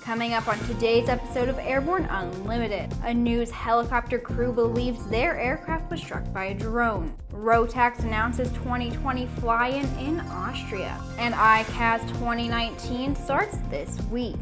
Coming up on today's episode of Airborne Unlimited, a news helicopter crew believes their aircraft was struck by a drone. Rotax announces 2020 fly-in in Austria. And ICAS 2019 starts this week.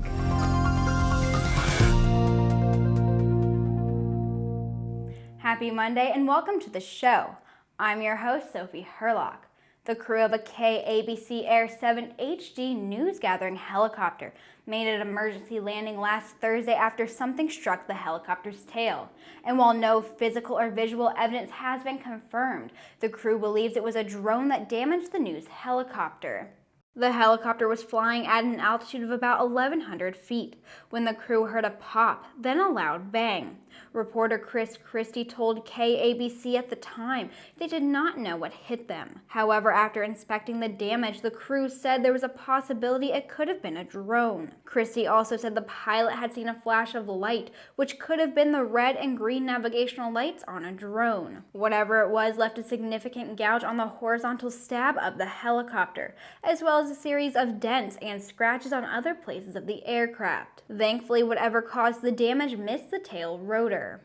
Happy Monday and welcome to the show. I'm your host, Sophie Herlock. The crew of a KABC Air7 HD news gathering helicopter made an emergency landing last Thursday after something struck the helicopter's tail. And while no physical or visual evidence has been confirmed, the crew believes it was a drone that damaged the news helicopter. The helicopter was flying at an altitude of about 1,100 feet when the crew heard a pop, then a loud bang. Reporter Chris Cristi told KABC at the time they did not know what hit them. However, after inspecting the damage, the crew said there was a possibility it could have been a drone. Cristi also said the pilot had seen a flash of light, which could have been the red and green navigational lights on a drone. Whatever it was left a significant gouge on the horizontal stab of the helicopter, as well as a series of dents and scratches on other places of the aircraft. Thankfully, whatever caused the damage missed the tail rotor.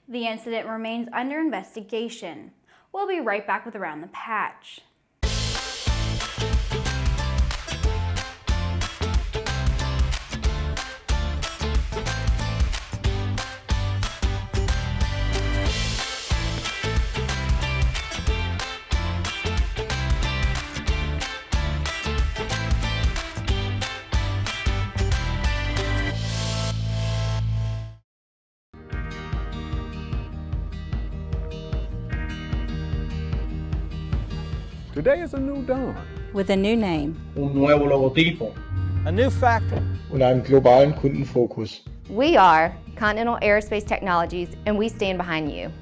The incident remains under investigation. We'll be right back with Around the Patch. Today is a new dawn. With a new name. Un nuevo logotipo. A new factory. Und einen globalen Kundenfokus. We are Continental Aerospace Technologies, and we stand behind you.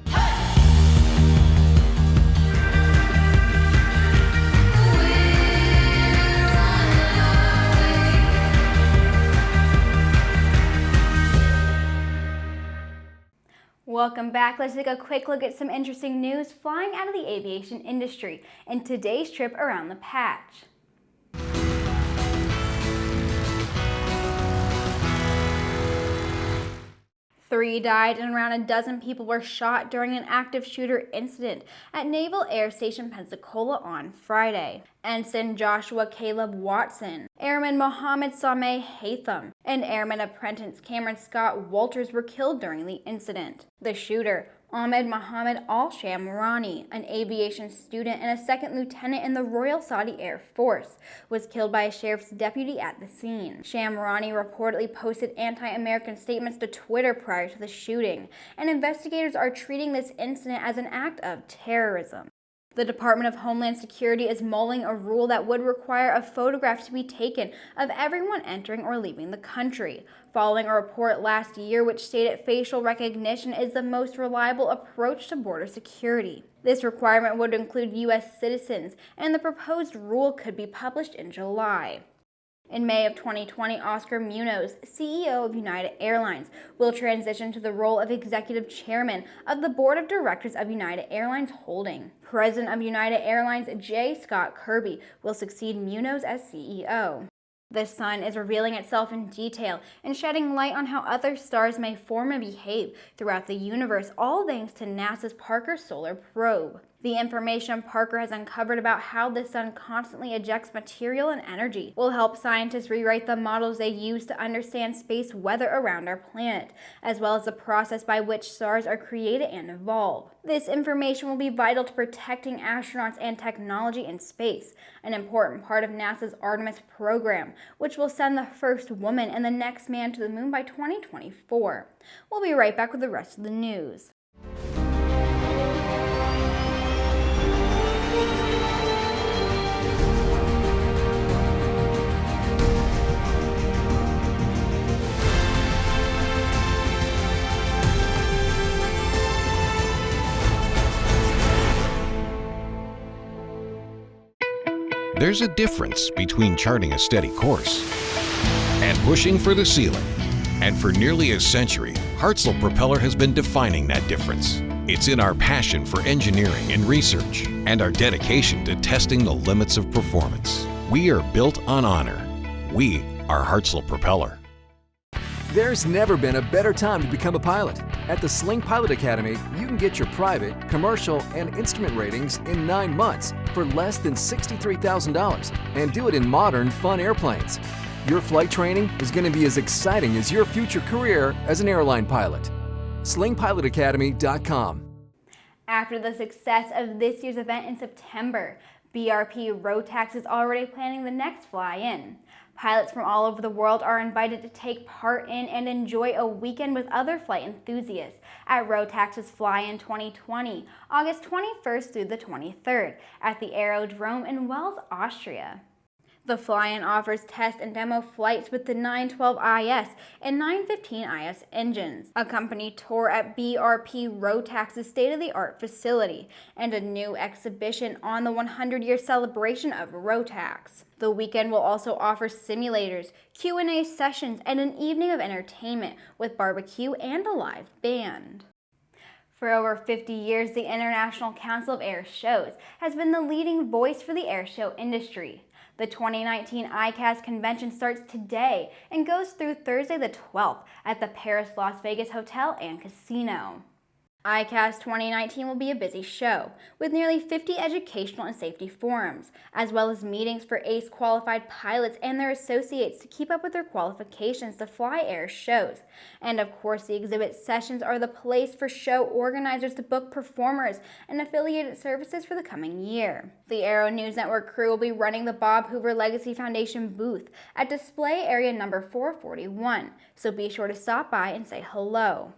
Welcome back. Let's take a quick look at some interesting news flying out of the aviation industry in today's trip around the patch. 3 died and around a dozen people were shot during an active shooter incident at Naval Air Station Pensacola on Friday. Ensign Joshua Caleb Watson, Airman Mohammed Sameh Haytham, and Airman Apprentice Cameron Scott Walters were killed during the incident. The shooter, Ahmed Mohammed Al-Shamrani, an aviation student and a second lieutenant in the Royal Saudi Air Force, was killed by a sheriff's deputy at the scene. Shamrani reportedly posted anti-American statements to Twitter prior to the shooting, and investigators are treating this incident as an act of terrorism. The Department of Homeland Security is mulling a rule that would require a photograph to be taken of everyone entering or leaving the country, following a report last year which stated facial recognition is the most reliable approach to border security. This requirement would include U.S. citizens, and the proposed rule could be published in July. In May of 2020, Oscar Munoz, CEO of United Airlines, will transition to the role of executive chairman of the board of directors of United Airlines Holding. President of United Airlines, J. Scott Kirby, will succeed Munoz as CEO. The sun is revealing itself in detail and shedding light on how other stars may form and behave throughout the universe, all thanks to NASA's Parker Solar Probe. The information Parker has uncovered about how the sun constantly ejects material and energy will help scientists rewrite the models they use to understand space weather around our planet, as well as the process by which stars are created and evolve. This information will be vital to protecting astronauts and technology in space, an important part of NASA's Artemis program, which will send the first woman and the next man to the moon by 2024. We'll be right back with the rest of the news. There's a difference between charting a steady course and pushing for the ceiling. And for nearly a century, Hartzell Propeller has been defining that difference. It's in our passion for engineering and research and our dedication to testing the limits of performance. We are built on honor. We are Hartzell Propeller. There's never been a better time to become a pilot. At the Sling Pilot Academy, you can get your private, commercial, and instrument ratings in 9 months for less than $63,000 and do it in modern, fun airplanes. Your flight training is going to be as exciting as your future career as an airline pilot. SlingPilotAcademy.com. After the success of this year's event in September, BRP-Rotax is already planning the next fly-in. Pilots from all over the world are invited to take part in and enjoy a weekend with other flight enthusiasts at Rotax's FlyIn 2020, August 21st through the 23rd at the Aerodrome in Wels, Austria. The FlyIn offers test and demo flights with the 912IS and 915IS engines, a company tour at BRP-Rotax's state-of-the-art facility, and a new exhibition on the 100-year celebration of Rotax. The weekend will also offer simulators, Q&A sessions, and an evening of entertainment with barbecue and a live band. For over 50 years, the International Council of AirShows has been the leading voice for the airshow industry. The 2019 ICAS Convention starts today and goes through Thursday the 12th at the Paris Las Vegas Hotel and Casino. ICAS 2019 will be a busy show, with nearly 50 educational and safety forums, as well as meetings for ACE qualified pilots and their associates to keep up with their qualifications to fly air shows. And of course, the exhibit sessions are the place for show organizers to book performers and affiliated services for the coming year. The Aero-News Network crew will be running the Bob Hoover Legacy Foundation booth at display area number 441, so be sure to stop by and say hello.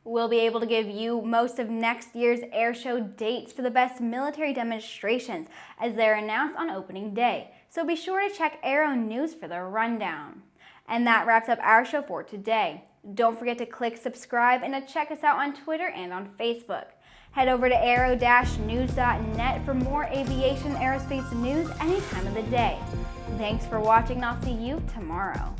We'll be able to give you most of next year's airshow dates for the best military demonstrations as they're announced on opening day, so be sure to check Aero-News for the rundown. And that wraps up our show for today. Don't forget to click subscribe and to check us out on Twitter and on Facebook. Head over to aero-news.net for more aviation aerospace news any time of the day. Thanks for watching, and I'll see you tomorrow.